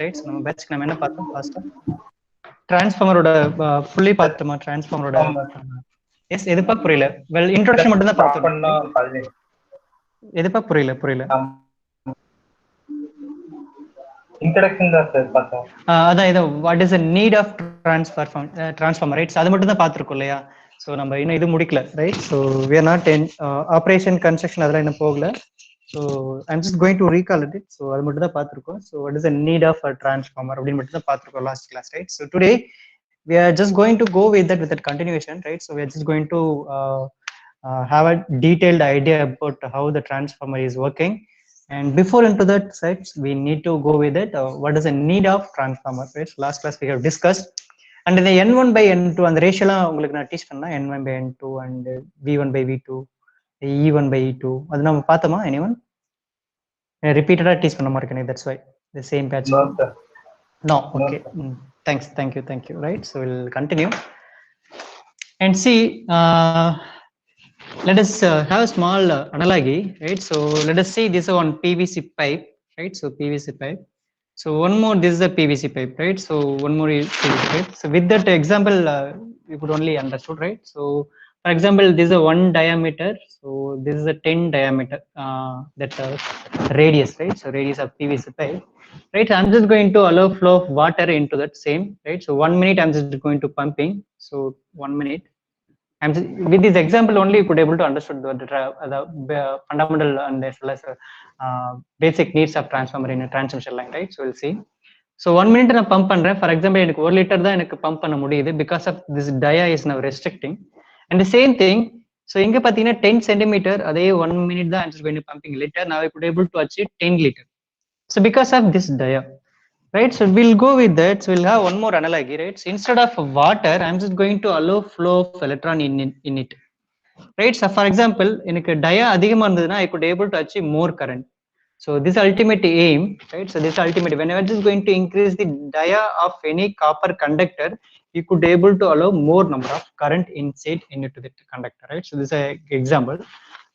right? So நம்ம பேட்ச்க்கு நம்ம என்ன பார்த்தோம் ஃபர்ஸ்ட் டிரான்ஸ்ஃபார்மரோட ஃபுல்லி பார்த்தோமா டிரான்ஸ்ஃபார்மரோட எஸ் எதுப்பா புரியல வெல் இன்ட்ரோடக்ஷன் மட்டும் தான் பார்த்தோம் எதுப்பா புரியல இன்ட்ரோடக்ஷன் தான் சார் பார்த்தோம் அதான் இது what is the need of transformer rights அது மட்டும் தான் பார்த்துருக்கோம் இல்லையா ஸோ நம்ம இன்னும் இது முடிக்கல right so we are not in operation construction அதெல்லாம் இன்னும் போகல so I'm just going to recall it so அது மட்டும் தான் பார்த்துருக்கோம் so what is the need of transformer அப்படின்னு மட்டும் தான் பார்த்துருக்கோம் last class right so today we are just going to go with that continuation, right? So we are just going to have a detailed idea about how the transformer is working. And before into that, right, we need to go with it. What is the need of transformer, right? So last class we have discussed. And in the N1 by N2 and the ratio la ungalku na teach panna N1 by N2 and V1 by V2, E1 by E2. Adu nama paathama anyone? Repeated teach panna markane, that's why the same patch. No, sir. No, okay. No, thanks, thank you, right? So we'll continue and see, let us have a small analogy, right? So let us see this one PVC pipe, right? So PVC pipe, so one more, this is a PVC pipe, right? So one more is PVC pipe. So with that example you could only understood, right? So for example, this is a 1 diameter, so this is a 10 diameter that radius, right? So radius of PVC pipe, right? I'm just going to allow flow of water into that same, right? So 1 minute I'm just going to pumping, so 1 minute I'm just, with this example only you could able to understood the fundamental and as well as basic needs of transformer in a transmission line, right? So we'll see. So 1 minute நான் pump பண்றேன், for example எனக்கு 1 liter தான் எனக்கு pump பண்ண முடியுது because of this dia is now restricting. And the same thing, so இங்க பாத்தீங்கன்னா 10 centimeter அதே 1 minute தான் I'm just going to pumping liter, now I could able to achieve 10 liter. So because of this dia, right? So we'll go with that. So we'll have one more analogy, right? So instead of water, I'm just going to allow flow of electron in it, right? So for example, எனக்கு dia அதிகமா இருந்ததுன்னா I could able to achieve more current. So this ultimate aim, right? So this ultimate, whenever just going to increase the dia of any copper conductor, you could able to allow more number of current inside into the conductor, right? So this is an example,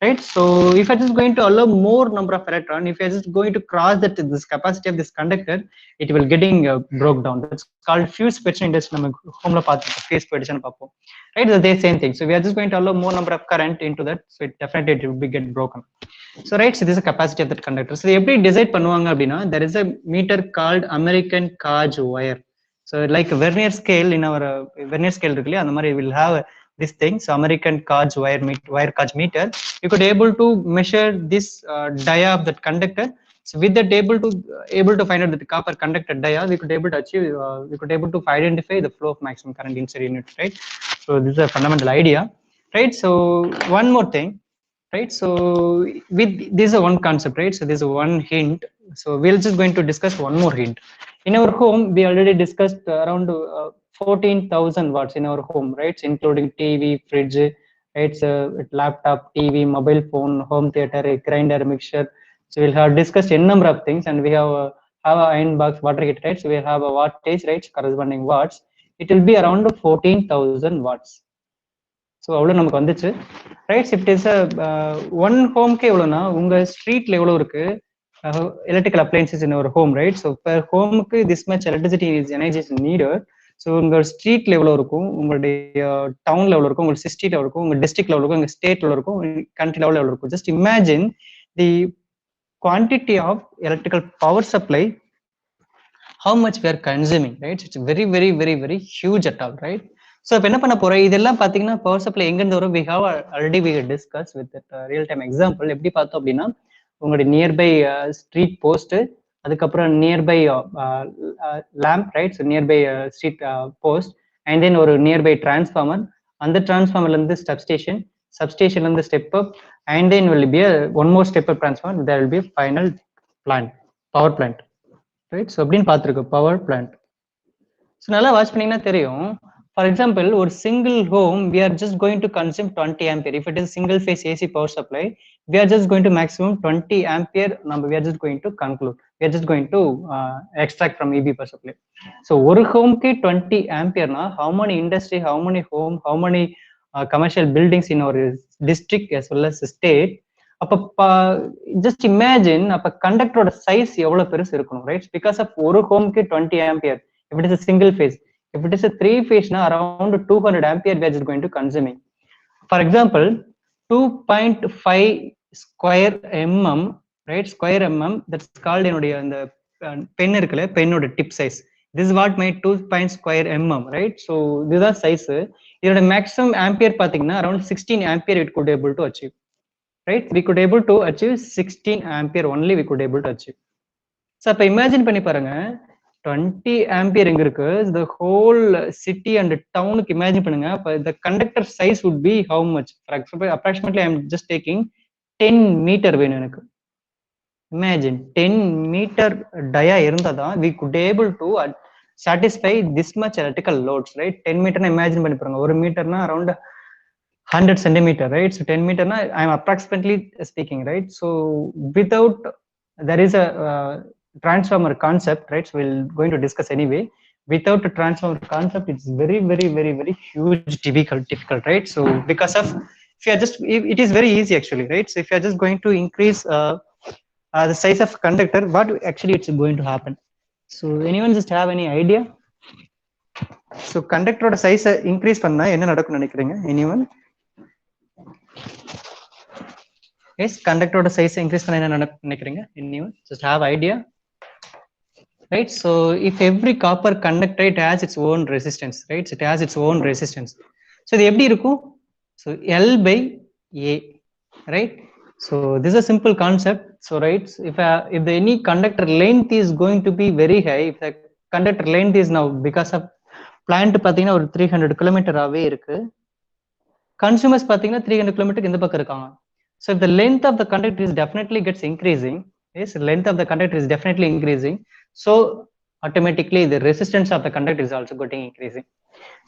right? So if I just going to allow more number of electron, if I just going to cross that this capacity of this conductor, it will getting broke down. That's called fuse petition industry. நம்ம ஹோம்ல பார்த்துருக்கோம் fuse petition பார்ப்போம், right? The same thing. So we are just going to allow more number of current into that, so it definitely it will be get broken. So right, so this is a capacity of that conductor. So எப்படி decide பண்ணுவாங்க அப்படின்னா, there is a meter called American gauge wire. So like vernier scale, in our vernier scale இருக்கு இல்லையா, அந்த மாதிரி will have this thing. So American gauge wire gauge meter, you could able to measure this dia of that conductor. So with that able to find out that the copper conductor dia, we could able to achieve we could able to identify the flow of maximum current inside unit, right? So this is a fundamental idea, right? So one more thing, right? So with this is one concept, right? So this is one hint. So we're just going to discuss one more hint. In our home, we already discussed around 14,000 watts in our home, right? including TV, fridge, right? So laptop, TV, mobile phone, home theater, grinder, mixer. So we'll have discussed a number of things, and we have a iron box, water heater, right? So we have a wattage, right? Corresponding watts. It will be around 14,000 watts. So அவ்வளோ நமக்கு வந்துச்சு, right? If it is one ஹோம்க்கு எவ்வளோனா, உங்கள் ஸ்ட்ரீட்ல எவ்வளோ இருக்கு electrical appliances in ஒரு ஹோம், ரைட்? ஸோ பெர் ஹோமுக்கு this much electricity is energy needed. So உங்கள் ஸ்ட்ரீட்ல எவ்வளோ இருக்கும், உங்களுடைய டவுன்ல எவ்வளோ இருக்கும், உங்கள் சிட்டில எவ்வளோ இருக்கும், உங்கள் டிஸ்ட்ரிக்ட்ல எவ்வளோ இருக்கும், உங்கள் ஸ்டேட் எவ்வளோ இருக்கும், கண்ட்ரி லெவலில் எவ்வளோ இருக்கும். Just imagine the quantity of electrical power supply, how much we are consuming, right? It's very very very very huge at all, right? So இப்போ என்ன பண்ண போறோம், இதெல்லாம் பாத்தீங்கன்னா பவர் சப்ளை எங்க இருந்து வரும், we have already we discussed with that real time example. எப்படி பார்த்தோம் அப்படின்னா, உங்களுடைய நியர்பை ஸ்ட்ரீட் போஸ்ட், அதுக்கப்புறம் nearby lamp, right? So nearby street post, and then ஒரு நியர்பை டிரான்ஸ்ஃபார்மர், அந்த டிரான்ஸ்ஃபார்மர்ல இருந்து சப்ஸ்டேஷன்ல இருந்து step up, and then will be one more step up transformer, there will be a final plant, power plant, right? So அப்படின்னு பார்த்துருக்கோம் power plant. So நல்லா watch பண்ணீங்கன்னா தெரியும். ஃபார் எக்ஸாம்பிள், ஒரு single home we are just going to consume 20 ampere. If it is single phase AC power supply, we are just going to maximum 20 ampere number. We are just going to conclude, we are just going to extract from EB power supply. So ஒரு ஹோம்க்கு 20 ampere na, how many industry, how many home, how many commercial buildings in our district as well as state, அப்ப just imagine அப்ப கண்டக்டரோட size எவ்வளவு பெருசு இருக்கணும், right? Because of ஒரு ஹோம்க்கு 20 ampere. If it is a single phase, if it is a 3 phase na around 200 ampere watts is going to consuming. For example, 2.5 square mm, right? Square mm, that's called என்னுடைய அந்த pen இருக்குல்ல, பென்னோட tip size. This is what my 2 square mm, right? So இதுதான் size. இதோட maximum ampere பாத்தீங்கன்னா around 16 ampere it could able to achieve, right? We could able to achieve 16 ampere only we could able to achieve. So அப்ப imagine பண்ணி பாருங்க, 20 ampere எங்க இருக்கு, the whole city and town க்கு imagine பண்ணுங்க. அப்ப the conductor size would be how much? For example, approximately I am just taking 10 meter வேணும் எனக்கு. Imagine 10 meter dia இருந்தாதான் we could able to satisfy this much electrical loads, right? 10 meter na imagine பண்ணி பாருங்க, 1 meter na around 100 centimeter, right? So 10 meter na I am approximately speaking, right? So without, there is a transformer concept, right? So we'll going to discuss anyway. Without a transformer concept, it's very huge difficult, right? So because of, if you are just, it is very easy actually, right? So if you are just going to increase the size of conductor, what actually it's going to happen? So anyone just have any idea? So conductor size increase பண்ணா என்ன நடக்கும்னு நினைக்கிறீங்க? Anyone? Yes, conductor size increase பண்ணா என்ன நடக்கும்னு நினைக்கிறீங்க? Anyone just have idea? Right? So if every copper conductor, it has its own resistance, right? So it has its own resistance. So இது எப்படி இருக்கும்? So L by A, right? So this is a simple concept. So right, if the any conductor length is going to be very high, if the conductor length is now, because of plant பாத்தீங்கன்னா ஒரு 300 kilometre ஆவே இருக்கு, consumers பாத்தீங்கன்னா 300 கிலோமீட்டருக்கு இந்த பக்கம் இருக்காங்க. So if the length of the conductor is definitely gets increasing, yes, length of the conductor is definitely increasing, so automatically the resistance of the conductor is also getting increasing.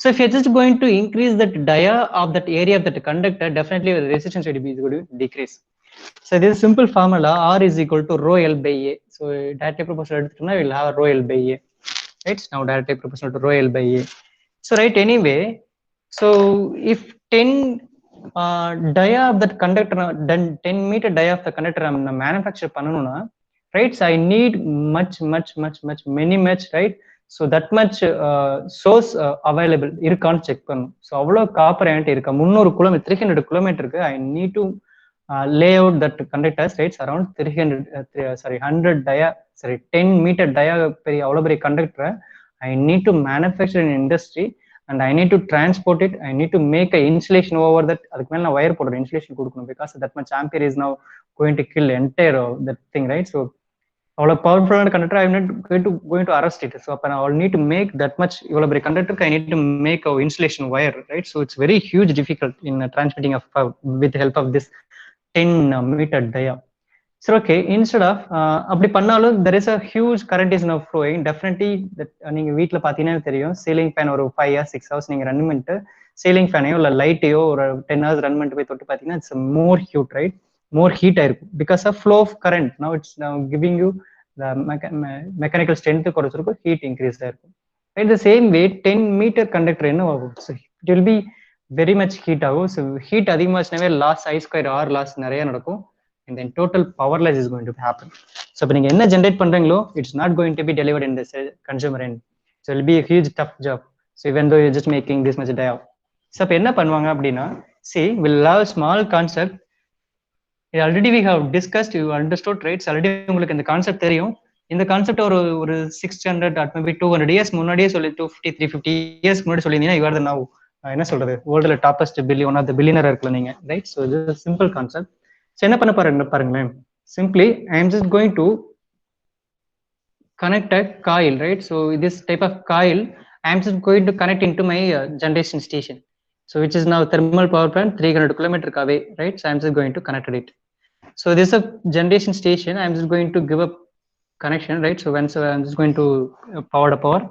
So if you're just going to increase that dia of that area of that conductor, definitely the resistance will be going to decrease. So this is simple formula, R is equal to rho L by A. So directly proportional எடுத்துட்டோம்னா we'll have rho L by A, right? Now directly proportional to rho L by A. So right, anyway, so if 10 dia of that conductor, then 10 meter dia of the conductor I'm manufacture பண்ணனும்னா, right? So I need much many much, right? So that much source available இருக்கான்னு check பண்ணணும். So அவ்வளவு copper என்கிட்ட இருக்கா, 300 kilometre 300 கிலோமீட்டருக்கு I need to lay out that conductors, right? Around 100 dia, 10 meter dia பெரிய அவ்வளவு பெரிய கண்டக்டரை I need to manufacture in industry and I need to transport it. I need to make a insulation over that. அதுக்கு மேல நான் wire போடுற insulation கொடுக்கணும், because that much ampere is now going to kill entire that thing, right? So அவ்வளவு பவர்ஃபுல்லான conductor I am not going to arrest it. So அப்ப I will need to make that much, இவ்வளவு பெரிய கண்டக்டருக்கு I need to make a insulation wire, right? So it's very huge difficult in transmitting of with the help of this 10 meter dia. So okay, instead of அப்படி பண்ணாலும் there is a huge current is now flowing. Definitely that நீங்க வீட்ல பாத்தீங்கன்னா தெரியும், ceiling fan ஒரு 5 hours 6 hours நீங்க run பண்ணிட்டு ceiling ஃபேனையோ இல்ல லைட்டையோ ஒரு 10 hours ரன் பண்ணிட்டு போய் தொட்டு பாத்தீங்கன்னா it's more heat, right? More heat ஆயிருக்கும் because of flow of current. Now it's now giving you the mechanical strength குறைச்சிருக்கும், heat increase ஆயிருக்கும். Right? The same way 10 meter conductor என்ன ஆகும்? So it will be very much heat ஆகும். So heat அதிகமாச்சுனாவே loss I square R loss நிறைய நடக்கும், and then total power loss is going to happen. So if you generate pandrenglo, it's not going to be delivered in the consumer end. So it will be a huge tough job. So even though you're just making this much dia. So if enna பண்ணுவாங்க அப்படினா, see, we'll have a small concept. Already we have discussed, you understood, right? So already உங்களுக்கு இந்த concept தெரியும். இந்த concept ஒரு 600 or maybe 200 years முன்னாடியே சொல்லி 250 350 years முன்னாடி சொல்லியிருந்தீங்கன்னா you are the now என்ன சொல்றது, வேர்ல்ட்ல toppest billion, one of the billionaire இருக்கல நீங்க, ரைட்? ஸோ இது சிம்பிள் கான்செப்ட். ஸோ என்ன பண்ண பாருங்களேன், simply I am just going to connect a coil, right? So this type of coil I am just going to connect into my generation station, so which is now thermal power plant 300 kilometer away, right? So I am just going to connect it. So this is a generation station. I am just going to give a connection, right? So once I am just going to power the power,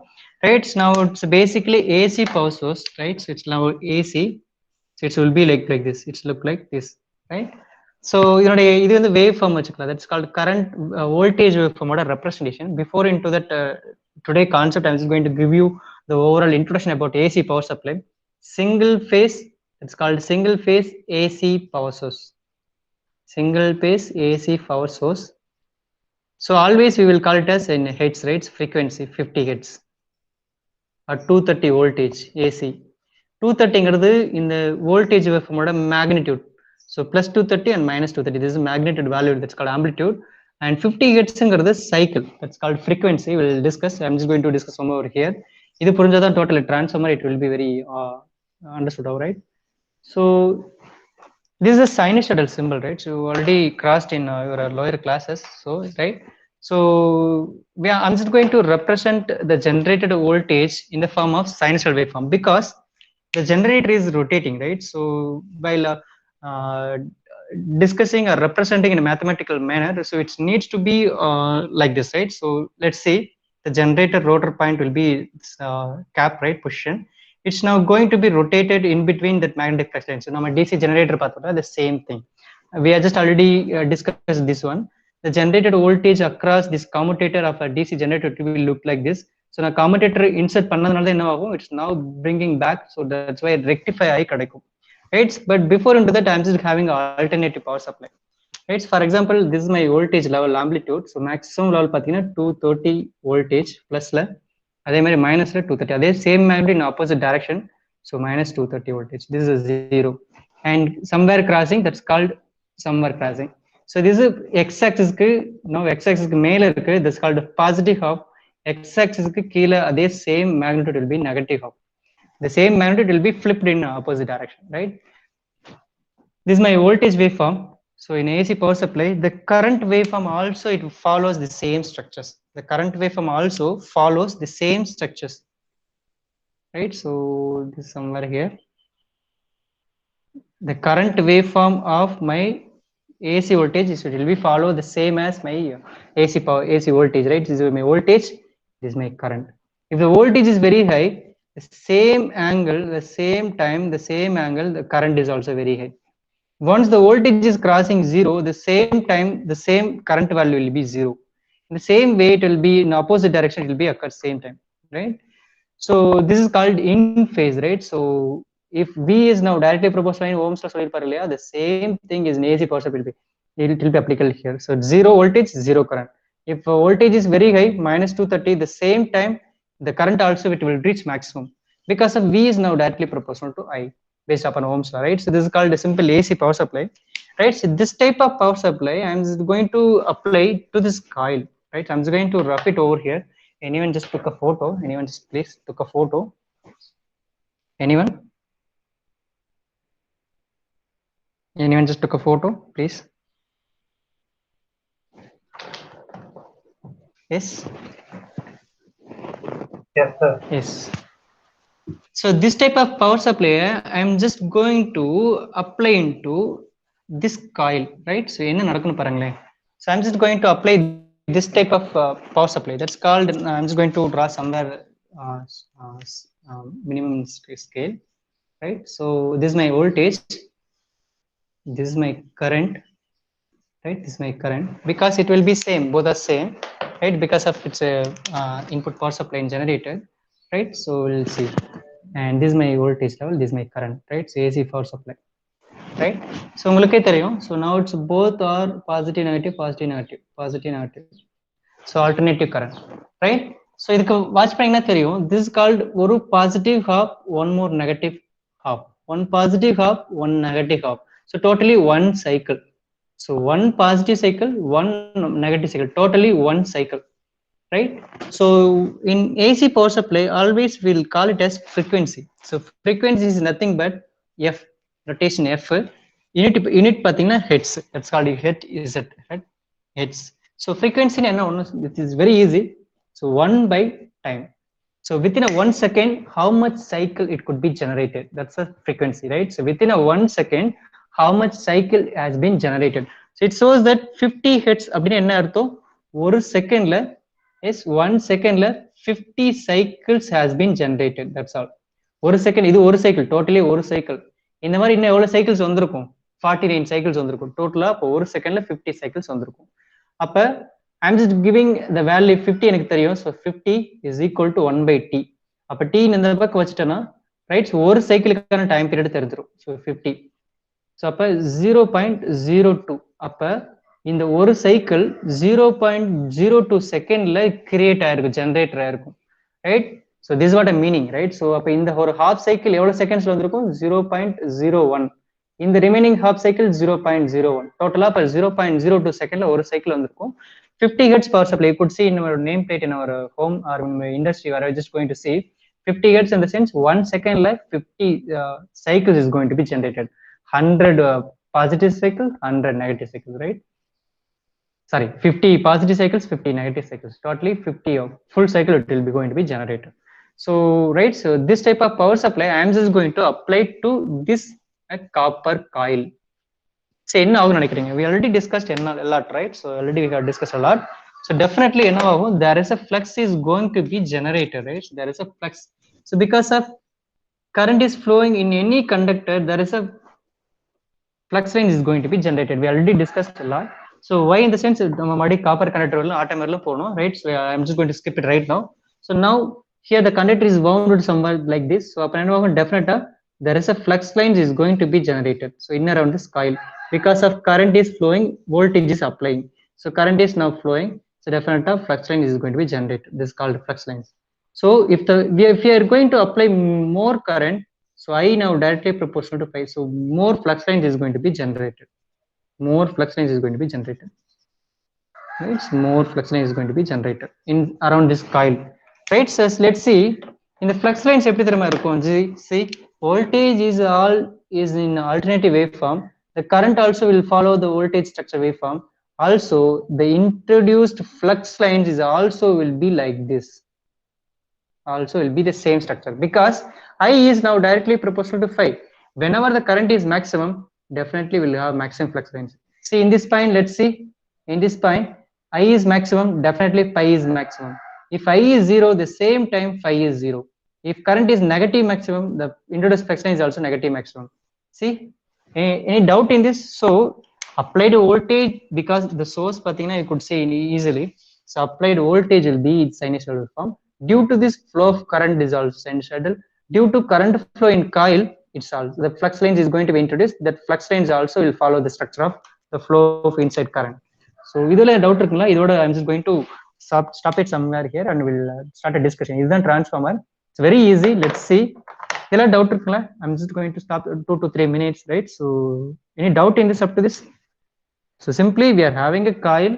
right? So now it's basically AC power source, right? So it's now AC. So it will be like this. It's look like this, right? So you know, இது வந்து wave form வச்சுக்கலாம். That's called current voltage waveform ஓட representation. Before into that today concept, I'm just going to give you the overall introduction about AC power supply. Single phase, it's called single phase AC power source. single phase AC power source. So always we will call it as in hertz, right? Frequency 50 hertz or 230 voltage AC. 230 in the voltage waveform magnitude. So plus 230 and minus 230. This is magnitude value, that's called amplitude. And 50 hertz is cycle, that's called frequency. We'll discuss. I'm just going to discuss some over here. This is total transformer. It will be very understood, all right? So this is a sinusoidal symbol, right? So you already crossed in your lower classes, so right. So I'm just going to represent the generated voltage in the form of sinusoidal waveform because the generator is rotating, right? So while uh, discussing or representing in a mathematical manner, so it needs to be like this, right? So let's say the generator rotor point will be cap, right, position. It's now going to be rotated in between that magnetic flux line. So now my DC generator path, the same thing. We are just already discussed this one. The generated voltage across this commutator of a DC generator will look like this. So now commutator insert பண்ணதுனால என்ன ஆகும், it's now bringing back. So that's why rectify ஆகி கிடைக்கும், right? But before into that, I'm just having alternative power supply, right? For example, this is my voltage level amplitude. So maximum level பார்த்தீங்கன்னா 230 voltage plusல, அதே மாதிரி மைனஸ்ல 230, அதே same magnitude in opposite direction. So minus 230 voltage. This is a 0 and somewhere crossing, that's called somewhere crossing. So this is x-axis க்கு, now x-axis க்கு மேல இருக்கு, this is called positive half. X-axis க்கு கீழ அதே same magnitude will be negative half. The same magnitude will be flipped in opposite direction, right? This is my voltage waveform. So in AC power supply, the current waveform also it follows the same structures. The current waveform also follows the same structures, right? So this is somewhere here. The current waveform of my AC voltage is, it will be follow the same as my AC power, AC voltage, right? This is my voltage, this is my current. If the voltage is very high, the same angle, the same time, the same angle, the current is also very high. Once the voltage is crossing 0, the same time, the same current value will be 0. In the same way, it will be in opposite direction, it will be occur same time, right? So this is called in phase, right? So if V is now directly proportional in ohms law, the same thing is in AC power supply, it will be applicable here. So 0 voltage, 0 current. If voltage is very high, minus 230, the same time, the current also it will reach maximum because of V is now directly proportional to I based upon ohms law, right? So this is called a simple AC power supply, right? So this type of power supply, I'm just going to apply to this coil, right? I'm just going to rough it over here. Anyone just took a photo? Anyone just please took a photo? Anyone? Anyone just took a photo, please? Yes? Yes, sir. Yes. So this type of power supply, I'm just going to apply into this coil, right? So enna nadakunu parangale. So I'm just going to apply this type of power supply. That's called, I'm just going to draw somewhere minimum scale, right? So this is my voltage, this is my current, right? This is my current, because it will be same, both are same, right? Because of its input power supply and generator, right? So we'll see. And this is my voltage level, this is my current, right? So AC power supply, right? So உங்களுக்கே தெரியும். So now it's both are positive negative, positive negative, positive negative. So alternative current, right? So இதுக்கு watch பண்ணீங்கன்னா தெரியும், this is called ஒரு positive half, one more negative half, one positive half, one negative half. So totally one cycle. So one positive cycle, one negative cycle, totally one cycle, right? So in AC power supply, always we'll call it as frequency. So frequency is nothing but F, rotation F. Unit pathina hertz, that's called hertz, is it, right? Hertz. So frequency it is very easy. So 1 by time. So within a 1 second, how much cycle it could be generated, that's a frequency, right? So within a 1 second, how much cycle has been generated. So it shows that 50 hertz அப்படினா என்ன அர்த்தம், ஒரு செகண்ட்ல, yes, 1 second 50 cycles has been generated, that's all. ஒரு second, இது ஒரு cycle, totally ஒரு cycle. இந்த மாதிரி இன்னும் எவ்வளவு சைக்கிள்ஸ் வந்திருக்கும், 49 சைக்கிள்ஸ் வந்திருக்கும் டோட்டலா. அப்போ ஒரு செகண்ட்ல 50 சைக்கிள்ஸ் வந்திருக்கும். அப்ப I'm just giving the value 50 எனக்கு தெரியும். So 50 is equal to 1 by t. அப்ப t இந்த பக்கம் வச்சிட்டேன்னா, ரைட், ஒரு சைக்கிளுக்கான டைம் பீரியட் தெரிஞ்சிரும். So 50. So அப்ப 0.02 அப்ப இந்த ஒரு சைக்கிள் 0.02 செகண்ட்ல கிரியேட் ஆயிருக்கும், ஜெனரேட்டர் ஆயிருக்கும், right? So this what a meaning, right? So அப்ப இந்த ஒரு ஹாஃப் சைக்கிள் எவ்வளவு செகண்ட்ஸ்ல வந்திருக்கும்? 0.01. இந்த ரிமைனிங் ஹாஃப் சைக்கிள் 0.01. டோட்டலா இப்ப 0.02 செகண்ட்ல ஒரு சைக்கிள் வந்திருக்கும். 50 hertz power supply. You could see in our nameplate in our home or industry where I just going to see 50 hertz in the sense 1 second like 50 cycles is going to be generated. 100 positive cycles, 100 negative cycles, right? Sorry, 50 positive cycles, 50 negative cycles. Totally 50 of full cycle it will be going to be generated. So, right, so this type of power supply I am just going to apply to this copper coil. So என்ன ஆகும் நினைக்கிறீங்க? We already discussed a lot, right? So already we have discussed a lot. So definitely என்ன ஆகும்? There is a flux is going to be generated, right? So there is a flux. So because of current is flowing in any conductor, there is a flux line is going to be generated. We already discussed a lot. So why in the sense நம்ம மறுபடியும் copper கண்டக்டர்ல ஆட்டோமேர்ல போகணும், right? So I'm just going to skip it right now. So now here the conductor is wound somewhere like this. So அப்ப என்ன ஆகும்? Definitely there is a flux line is going to be generated. So in around this coil, because of current is flowing, voltage is applying. So current is now flowing. So definitely flux line is going to be generated. This is called flux lines. So if we are going to apply more current, so I now directly proportional to phi. So more flux lines is going to be generated. More flux lines is going to be generated. Right? So more flux line is going to be generated in around this coil. Right? So let's see in the flux lines எப்படி தெரியுமா இருக்கும்? See, voltage is in alternative waveform. The current also will follow the voltage structure waveform. Also, the introduced flux lines is also will be like this. Also will be the same structure because I is now directly proportional to phi. Whenever the current is maximum, definitely will have maximum flux lines. See in this point, let's see. In this point, I is maximum, definitely phi is maximum. If I is 0, the same time phi is 0. If current is negative maximum, the introduced flux line is also negative maximum. See, any doubt in this? So applied voltage, because the source pathina you could say easily. So applied voltage will be its sinusoidal form. Due to this flow of current is also sinusoidal. Due to current flow in coil, it's also the flux lines is going to be introduced. That flux lines also will follow the structure of the flow of inside current. So இதுல doubt இருக்குங்களா? இதோட I'm just going to stop it somewhere here and we'll start a discussion. இதுதான் transformer. It's very easy. Let's see. இதெல்ல doubt இருக்குங்களா? I'm just going to stop 2 to 3 minutes, right? So any doubt in this up to this? So simply we are having a coil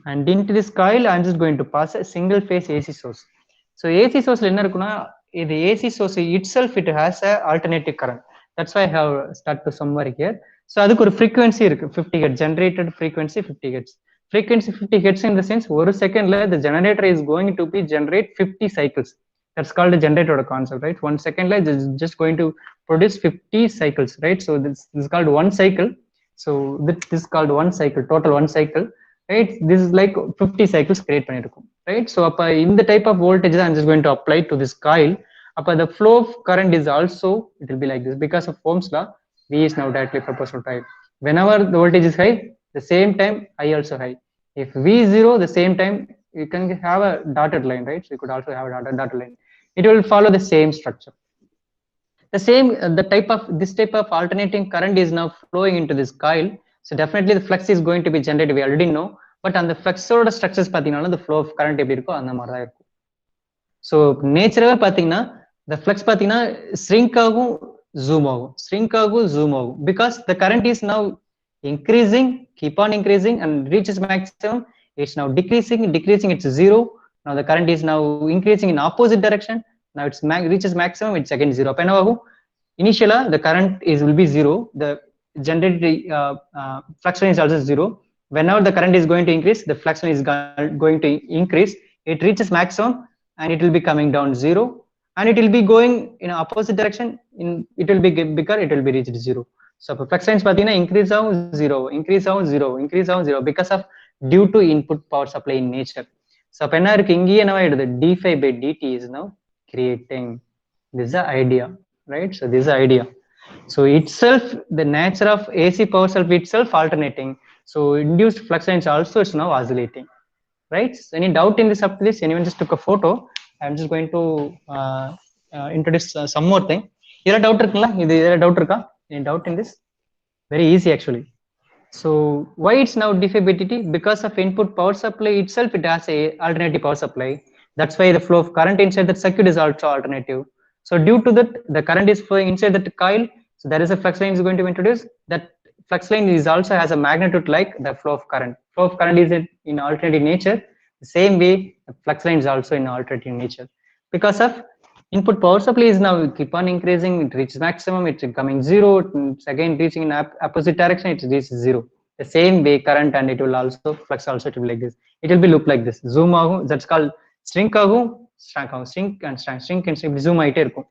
and into this coil I'm just going to pass a single phase AC source. So AC source என்ன இருக்குன்னா, the AC source itself it has a alternating current. That's why I have start to somewhere here. So அதுக்கு ஒரு frequency இருக்கு, 50 hertz generated frequency 50 hertz. Frequency 50 hertz in the sense ஒரு செகண்ட்ல the generator is going to be generate 50 cycles. That's called a generator concept, right? 1 second is just going to produce 50 cycles, right? So this is called one cycle. So this is called one cycle, total one cycle, right? This is like 50 cycles create பண்ணிருக்கும், right? So அப்ப இந்த type of voltage I'm just going to apply to this coil. அப்ப the flow of current is also it will be like this because of Ohm's law. V is now directly proportional to I. Whenever the voltage is high, the same time I also high. If V is 0, the same time you can have a dotted line, right? So you could also have a dotted line. It will follow the same structure. The same, this type of alternating current is now flowing into this coil. So definitely the flux is going to be generated. We already know, but on the flux structures, the flow of current எப்படி So nature the flux shrink zoom zoom because the current is now increasing, keep on increasing and reaches maximum. It's now decreasing, it's 0. Now the current is now increasing in opposite direction. Now it's reaches maximum, it's again 0. Initially the current will be 0. The generated flux line is also 0. Whenever the current is going to increase, the flux line is going to increase. It reaches maximum and it will be coming down 0. And it will be going in opposite direction. It will be bigger. It will be reached 0. So flux lines increase down 0, increase down 0, increase down 0 because of due to input power supply in nature. So the d phi by dt is now creating. This is the idea, right? So this is the idea. So itself, the nature of AC power supply itself alternating. So induced flux lines also is now oscillating, right? So any doubt in this up to this? Anyone just took a photo? I'm just going to introduce some more thing. Is there doubt irukla? Is there doubt irukka? Any doubt in this? Very easy actually. So why it's now d5 by dt? Because of input power supply itself, it has a alternative power supply. That's why the flow of current inside that circuit is also alternative. So due to that, the current is flowing inside that coil. So there is a flux line is going to be introduced. That flux line is also has a magnitude like the flow of current. Flow of current is in alternative nature. The same way, the flux line is also in alternative nature. Because of input power supply is now keep on increasing, it reaches maximum, it's coming zero, it's again reaching in opposite direction, it reaches zero. The same way current, and it will also flux also it will be like this. It will be look like this. Zoom agum, that's called shrink agum, shrink agum, shrink and shrink, shrink and shrink, zoom ஆயிட்டே இருக்கும்.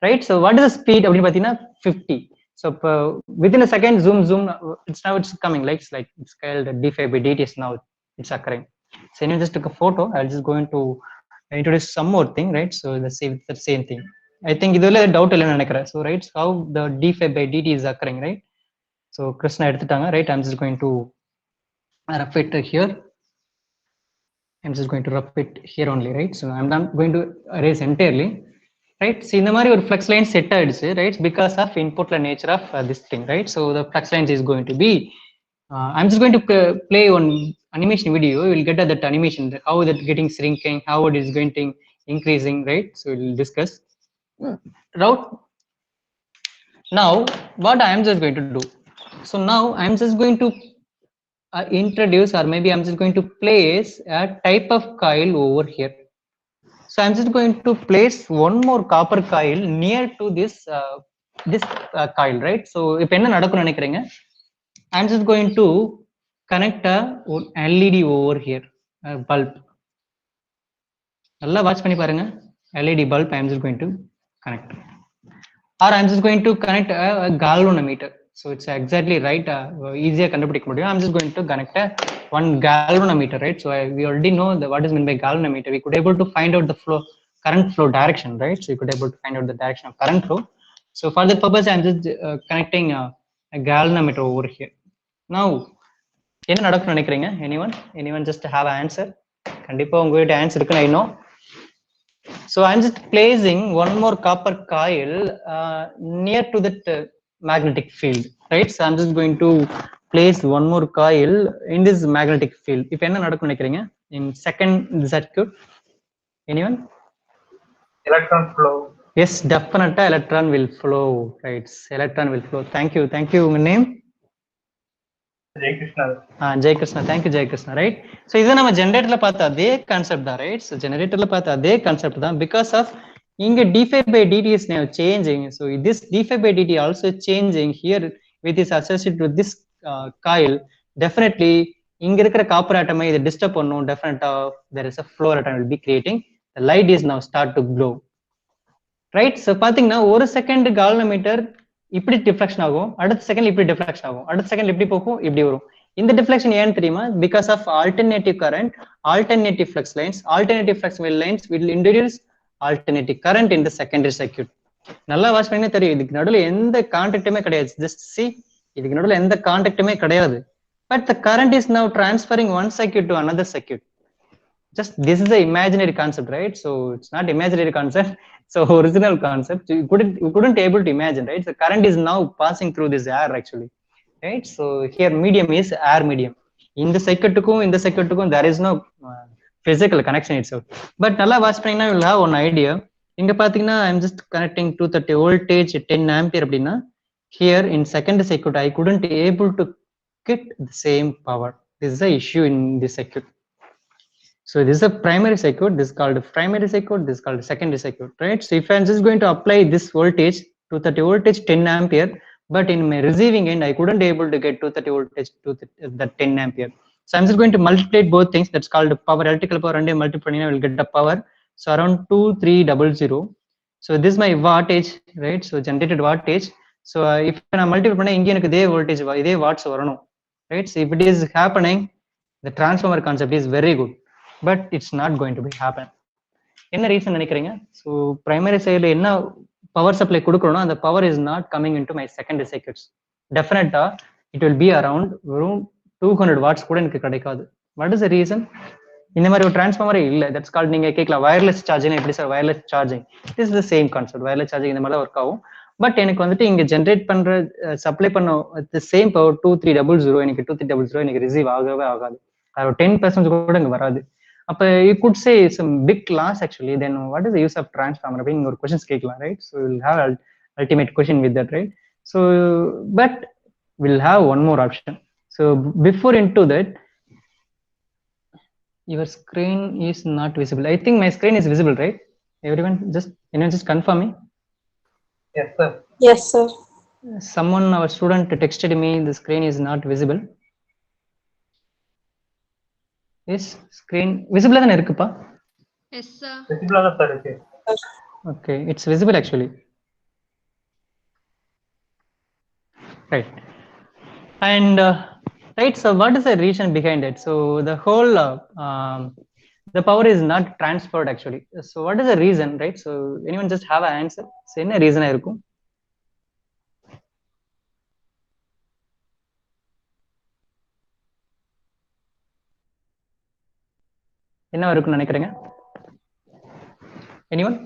Right? So what is the speed அப்படின்னு பார்த்தீங்கன்னா 50. So within a second, zoom, it's now it's coming like it's called d5 by dt is now it's occurring. So anyway, just took a photo. I'll just going to introduce some more thing, right? So the same thing. I think இதுல doubt இல்லைன்னு நினைக்கிறேன். So right, how the d5 by dt is occurring, right? So Krishna எடுத்துட்டாங்க, right? I'm just going to rough it here. I'm just going to rough it here only, right? So I'm not going to erase entirely, right? So இந்த மாதிரி ஒரு flux line set ஆயிடுச்சு, right? Because of inputல nature of this thing, right? So the flux lines is going to be I'm just going to play one animation video. You will get at that animation, how that getting shrinking, how it is going to increasing, right? So we'll discuss. Route. Now, what I am just going to do. So now I am just going to introduce, or maybe I'm just going to place a type of coil over here. So I'm just going to place one more copper coil near to this coil, right? So if என்ன நடக்கும்னு நினைக்கிறீங்க, I'm just going to connect a LED over here, a bulb. நல்லா watch பண்ணி பாருங்க. LED bulb I am just going to connect. Or I am just going to connect a galvanometer. So it's exactly right. Easier கண்டுபிடிக்க முடியும். I'm just going to connect one galvanometer, right? So we already know what is meant by galvanometer. We could able to find out the flow, current flow direction, right? So you could able to find out the direction of current flow. So for that purpose, I'm just connecting a galvanometer over here. Now, என்ன நடக்கும்னு நினைக்கிறீங்க? Anyone just have an answer? கண்டிப்பா உங்ககிட்ட answer இருக்குன்னு I know. So I'm just placing one more copper coil near to that magnetic field, right? So I'm just going to place one more coil in this magnetic field. If என்ன நடக்கும்னு நினைக்கிறீங்க? In second circuit, anyone? Electron flow. Yes, definitely electron will flow, right? Electron will flow. Thank you. Your name? Jay Krishna. Jay Krishna. Thank you, Jay Krishna, right? So இது நம்ம ஜெனரேட்டர்ல பார்த்த அதே concept தான், right? So ஜெனரேட்டர்ல பார்த்த அதே concept தான், because of இங்க d5 by dt is now changing. So this d5 by dt also changing here with this associated with this coil. Definitely இங்க இருக்கிற காப்பர் ஆட்டம் இதை டிஸ்டர்ப் பண்ணும். Definitely there is a flow atom will be creating. The light is now start to glow, right? So பாத்தீங்கன்னா ஒரு second galvanometer இப்படி deflection ஆகும், அடுத்த second இப்படி டிஃப்ளெக்ஷன் ஆகும், அடுத்த செகண்ட் இப்படி போகும், இப்படி வரும். இந்த டிஃப்ளெக்ஷன் ஏன்னு தெரியுமா? Because of alternative current, alternative flux lines, alternative flux lines will introduce alternative current in the secondary circuit. நல்லா வாட்ச் பண்ணி தெரியும், இதுக்கு நடுவில் எந்த கான்டாக்டுமே கிடையாது. ஜஸ்ட் see, இதுக்கு நடுவில் எந்த கான்டாக்டுமே கிடையாது. But the current is now transferring one circuit to another circuit. Just this is the imaginary concept, right? So it's not imaginary concept. So original concept you couldn't able to imagine, right? The current is now passing through this air actually, right? So here medium is air medium. In the circuit there is no physical connection itself. But nalla watch pannina you will have one idea. Inga pathina I am just connecting 230 voltage 10 ampere அப்படினா here in second circuit I couldn't able to get the same power. This is the issue in this circuit. So this is a primary circuit, this is called primary circuit, this is called secondary circuit, right? So if I'm just going to apply this voltage, 230 voltage 10 ampere, but in my receiving end, I couldn't able to get 230 voltage to the 10 ampere. So I'm just going to multiply both things, that's called power, electrical power, and multiplying I will get the power. So around 2300. So this is my wattage, right? So generated wattage. So if I multiply பண்ணா இங்க எனக்கு இதே voltage இதே watts வரணும், right? So if it is happening, the transformer concept is very good. But it's not going to be happen. என்ன reason நினைக்கிறீங்க? So primary சைடில் என்ன பவர் சப்ளை கொடுக்கணும், அந்த power is not coming in to my secondary circuits. டெஃபினட்டா it will be around வெறும் 200 watts கூட எனக்கு கிடைக்காது. What is the reason? இந்த மாதிரி ஒரு டிரான்ஸ்ஃபார்மரே இல்லை. தட்ஸ் கால்ட், நீங்க கேட்கலாம் வயர்லெஸ் சார்ஜிங் எப்படி sir wireless charging? It is the same concept. Wireless charging இந்த மாதிரி ஒர்க் ஆகும். பட் எனக்கு வந்துட்டு இங்க ஜென்ரேட் பண்ற சப்ளை பண்ண சேம் பவர் 2300 எனக்கு 2300 எனக்கு ரிசீவ் ஆகவே ஆகாது. அது 10% கூட இங்க வராது. அப்ப you could say some big loss actually. Then what is the use of transformer அப்படின்னு ஒரு கொஸ்டின்ஸ் கேட்கலாம், right? So will have ultimate question with that, right? So but will have one more option. So before into that, your screen is not visible. I think my screen is visible, right? Everyone just confirm me. Yes, sir. Yes, sir. Someone, our student texted me the screen is not visible. Yes, screen visible தான இருக்குப்பா? Yes, sir. Visible ஆக தான் இருக்கு. Okay, it's visible actually. Right. And right, so what is the reason behind it? So the whole the power is not transferred actually. So what is the reason, right? So anyone just have an answer? So என்ன reason இருக்கும்? என்ன இருக்கும்னு நினைக்கிறீங்க? Anyone?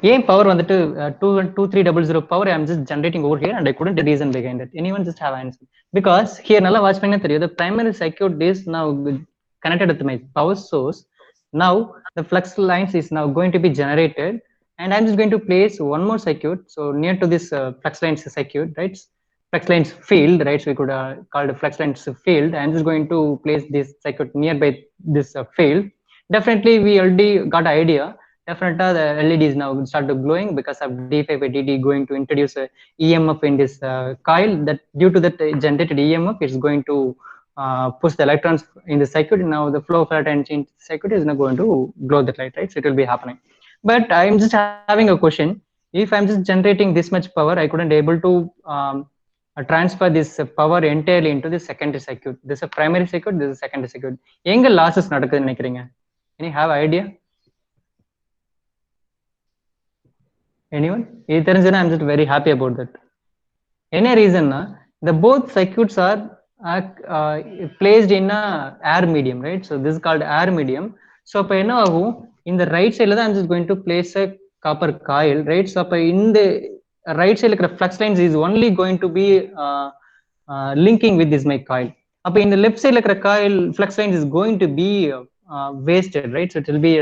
ஏன் power வந்துட்டு 2300 power I am just generating over here and I couldn't reason behind it. Anyone just have an answer? Because here நல்லா watch பண்ணா தெரியும், the primary circuit is now connected with my power source. Now the flux lines is now going to be generated and I'm just going to place one more circuit so near to this flux lines circuit, right? Flux lines field, right? So we could call it flux lines field. I'm just going to place this circuit nearby this field. Definitely we already got an idea. Definitely the LED is now start to glowing because of d5 by dt going to introduce a EMF in this coil. That due to that generated EMF, it's going to push the electrons in the circuit. Now the flow of electrons in the circuit is not going to glow the light, right? So it will be happening. But I'm just having a question. If I'm just generating this much power, I couldn't able to transfer this power entirely into the secondary circuit. This is a primary circuit, this is a secondary circuit. எங்க losses நடக்குதுன்னு நினைக்கிறீங்க? Any have idea? Anyone? இது தெரிஞ்சதுன்னா I'm just very happy about that. என்ன ரீசன்னா, the both circuits are placed in a air medium, right? So this is called air medium. So அப்ப என்ன ஆகும், இந்த right side தான் I'm just going to place a copper coil, right? So அப்ப இந்த right side இருக்கிற flux lines is only going to be linking with this my coil. அப்ப இந்த left side இருக்கிற coil flux lines is going to be wasted, right? So it will be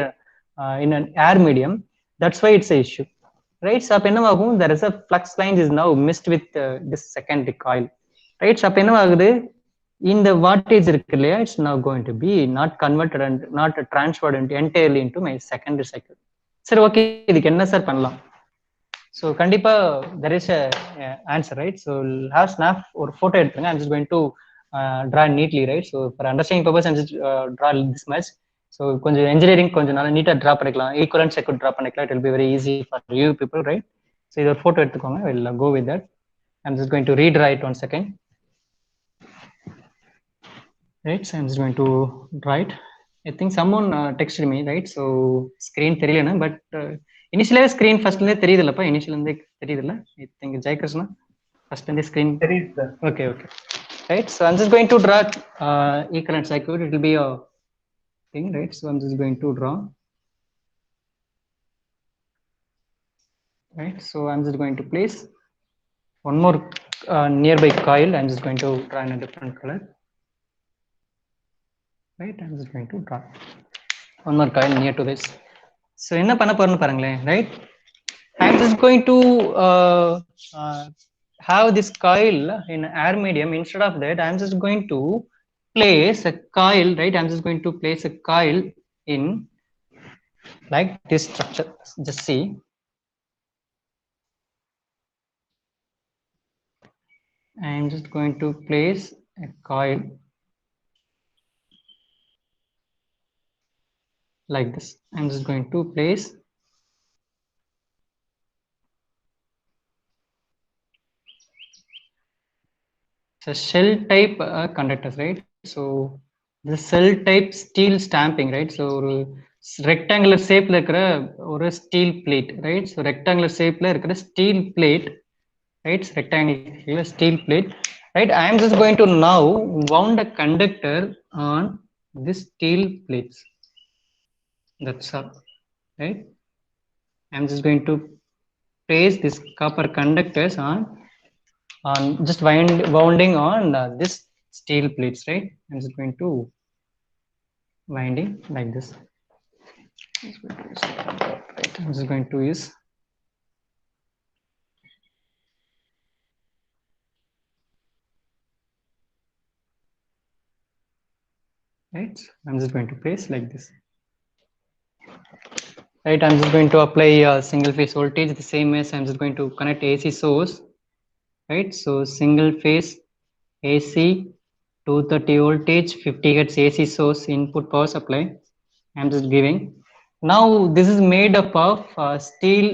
in an air medium. That's why it's a issue. Right, so அப்ப என்ன ஆகும், there is a flux line is now mixed with this secondary coil, right? So அப்ப என்ன ஆகுது, இந்த wattage இருக்கு இல்லையா, it's now going to be not converted and not transferred entirely into my secondary circuit. சரி, ஓகே, இதுக்கு என்ன sir பண்ணலாம்? So கண்டிப்பா there is a answer, right? So have snap ஒரு photo எடுத்துங்க. I'm just going to draw neatly, right? So for understanding purpose I'm just draw this much. So கொஞ்சம் engineering கொஞ்சம் நல்லா நீட்டா டிரா பண்ணிக்கலாம், ஈக்குவலன்ட் சர்க்யூட் டிரா பண்ணிக்கலாம். It will be very easy for you people, right? So இது ஒரு photo எடுத்துக்கோங்க. We'll go with that. I'm just going to redraw it one second. Right, so I'm just going to draw it. I think someone texted me, right? So screen தெரியலனா, but initially screen first இருந்தே தெரியுதுலப்பா, initially இருந்தே தெரியுதுல? I think Jayakrishna first இருந்தே screen தெரியுது sir. Okay. Right, so I'm just going to draw equivalent circuit. It will be a thing, right? So I'm just going to draw, right? So I'm just going to place one more nearby coil. I'm just going to draw in a different color, right? I'm just going to draw one more coil near to this. So enna panna porannu parungle, right? I'm just going to have this coil in air medium. Instead of that, I'm just going to place a coil, right? I'm just going to place a coil in like this structure. Just see. I'm just going to place a coil like this. I'm just going to place a shell type conductors, right? So the cell type steel stamping, right? So rectangular shape la irukra or steel plate, right? So rectangular shape la irukra steel plate, right? Rectangular steel plate, right? I am just going to now wound a conductor on this steel plates. That's all, right? I'm just going to place this copper conductors on just wounding on this steel plates, right? I'm just going to winding like this. Right, I'm just going to use right. I'm just going to place like this. Right, I'm just going to apply a single phase voltage the same as I'm just going to connect AC source. Right, so single phase AC 230 voltage 50 hertz AC source input power supply I'm just giving. Now this is made up of steel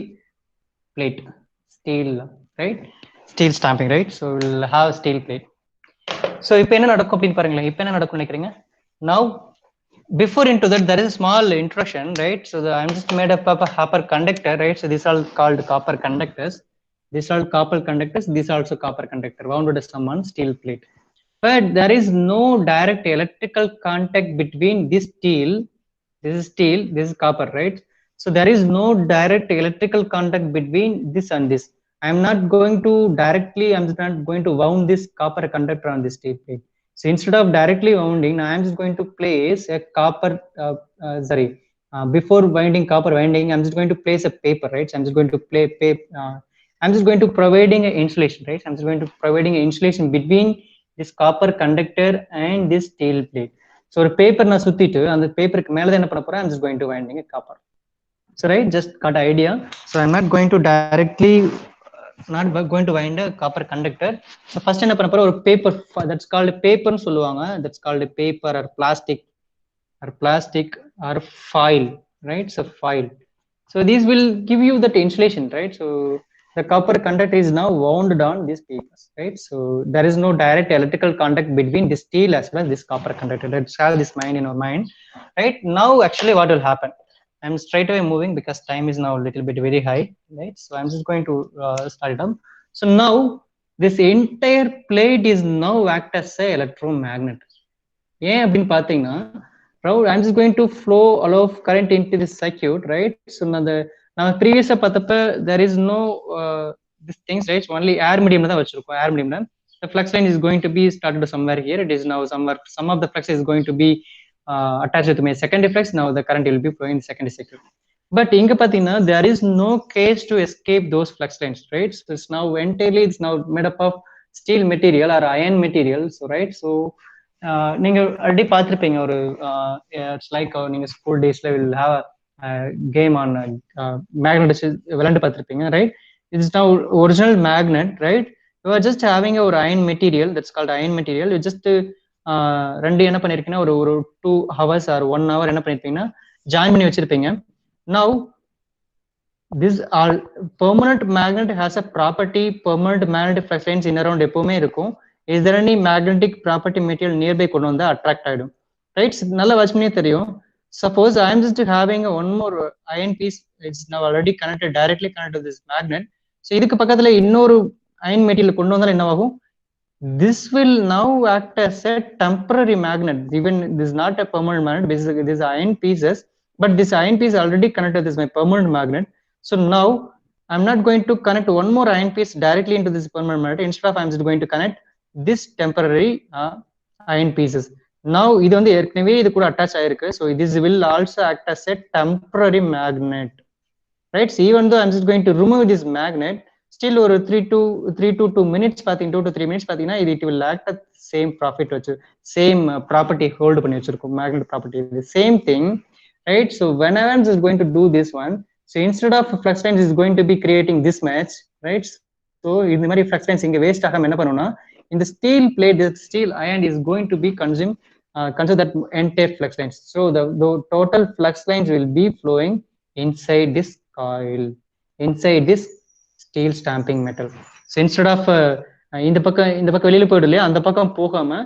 plate, steel, right? Steel stamping, right? So we'll have steel plate. So இப்போ என்ன நடக்கும் அப்படின்னு பாருங்களேன். இப்போ என்ன நடக்கும் நினைக்கிறீங்க? Now before into that there is a small introduction, right? So I'm just made up of a copper conductor, right? So these are called copper conductors. These are copper conductors. These are also copper conductor wound as some on steel plate. But there is no direct electrical contact between this steel, this is steel, this is copper, right? So there is no direct electrical contact between this and this. I am not going to directly, I'm just not going to wound this copper conductor on this steel plate. So instead of directly wounding, I am just going to place a copper, before winding copper winding, I'm just going to place a paper, right? So I'm just going to play paper. I'm just going to providing an insulation, right? I'm just going to providing an insulation between this copper conductor and this steel plate. So ஒரு paper நான் சுத்திட்டு அந்த பேப்பருக்கு மேல என்ன பண்ண போறேன்? I'm just going to winding a copper. So right, just got idea. So I'm not going to directly not going to wind a copper conductor. So first என்ன பண்ண போறேன்? ஒரு paper, that's called paper னு சொல்லுவாங்க. That's called paper or plastic or foil, right? So foil. So these will give you that insulation, right? So the copper conductor is now wound on these papers, right? So there is no direct electrical contact between this steel as well as this copper conductor. Let's have this mind in our mind, right? Now actually what will happen? I'm straight away moving because time is now a little bit very high, right? So I'm just going to start it up. So now this entire plate is now act as a electromagnet. ஏன் அப்படின்னு பார்த்தீங்கன்னா, I'm just going to flow a lot of current into this circuit, right? So now previous பார்த்தப்ப there is no these things, right? Only air medium தான் வச்சிருக்கோம். Air medium the flux line is going to be started somewhere here. It is now somewhere, some of the flux is going to be attached to my secondary flux. Now the current will be flowing in the secondary circuit. But இங்க பார்த்தீங்கன்னா there is no case to escape those flux lines, right? So it's now entirely, it's now made up of steel material or iron material. So right, so நீங்க already பார்த்துருப்பீங்க ஒரு it's like நீங்க school டேஸ்ல will have game on magnet விளையாண்டு பார்த்துருப்பீங்க, right? It's now original magnet, right? You are just having ஒரு iron material, that's called iron material. You just ரெண்டு என்ன பண்ணிருக்கீங்கன்னா ஒரு 2 hours or 1 hour என்ன பண்ணிருப்பீங்கன்னா ஜாயின் பண்ணி வச்சிருப்பீங்க. Now this all permanent magnet has a property, permanent magnetic flux lines in around எப்பவுமே இருக்கும். Is there any magnetic property material nearby கொண்டு வந்தா attract ஆயிடும், right? நல்லா வாட்ச் பண்ணியே தெரியும். Suppose I am just having one more iron piece, it's now already connected, directly connected to this magnet. So இதுக்கு பக்கத்துல இன்னொரு iron material கொண்டு வந்தால் என்ன ஆகும்? This will now act as a temporary magnet. Even this is not a permanent magnet, this is iron pieces, but this iron piece already connected to this my permanent magnet. So now I'm not going to connect one more iron piece directly into this permanent magnet. Instead of I'm just going to connect this temporary iron pieces. Now இது வந்து ஏற்கனவே இது கூட attach ஆயிருக்கு. So this will also act as a temporary magnet, right? So even though I'm just going to remove this magnet, still ஒரு 3 to 2 minutes பாத்தீங்க, 2 to 3 minutes பாத்தீங்கன்னா it will act at same profit வச்சு same property hold பண்ணி வச்சிருக்கும், magnet property the same thing, right? So whenever I'm just going to do this one, so instead of flux lines is going to be creating this much, right? So இந்த மாதிரி flux lines இங்க waste ஆகாம என்ன பண்ணும்னா, in the steel plate, the steel iron is going to be consume that entire flux lines. So the total flux lines will be flowing inside this coil, inside this steel stamping metal. So instead of இந்த பக்கம் வெளியில போயிடும் இல்லையா, அந்த பக்கம் போகாம,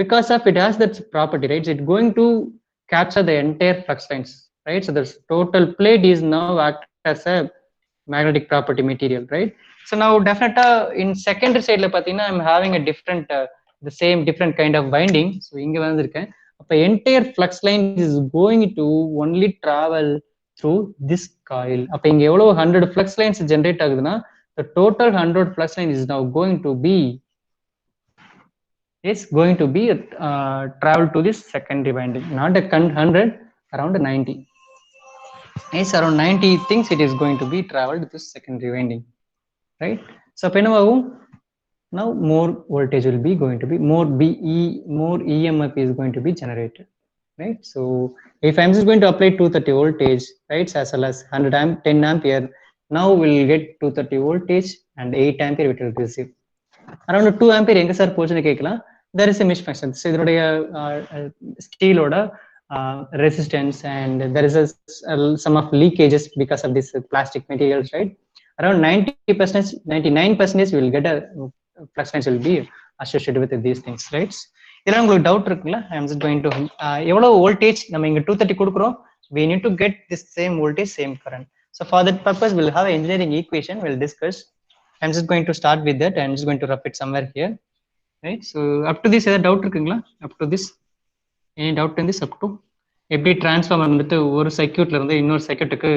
because of it has that property, right? So it's going to capture the entire flux lines, right? So the total plate is now act as a magnetic property material, right? So now definitely in secondary side la pathina I'm having a different the same different kind of winding. So inga vandiruken appo entire flux line is going to only travel through this coil. அப்ப இங்க எவ்வளவு 100 flux lines generate ஆகுதுன்னா the total 100 flux line is now going to be travel to this secondary winding, not a 100, around 90. Yes, around 90 things it is going to be traveled to this secondary winding, right? So now more voltage will be going to be more EMF is going to be generated, right? So if I'm just going to apply 230 voltage, right, as well as 100 amp 10 ampere, now we'll get 230 voltage and 8 ampere it will receive. Around 2 ampere எங்க sir போச்சுன்னு கேட்கலாம். There is a misfunction. So இதனுடைய ஸ்டீலோட resistance and there is some of leakages because of this plastic materials, right? Around 90%, 99% will get a flux lines will be associated with these things, right? இதெல்லாம் உங்களுக்கு doubt இருக்குல்ல? I am just going to எவ்வளவு voltage நம்ம இங்க 230 கொடுக்குறோம், we need to get this same voltage, same current. So for that purpose we'll have an engineering equation we'll discuss. I'm just going to start with that. I'm just going to rough it somewhere here, right? So up to this ஏதாவது doubt இருக்குங்களா? Up to this any doubt in this? Up to எப்படி transformer வந்துட்டு ஒரு சர்க்யூட்ல இருந்து இன்னொரு சர்க்யூட்டுக்கு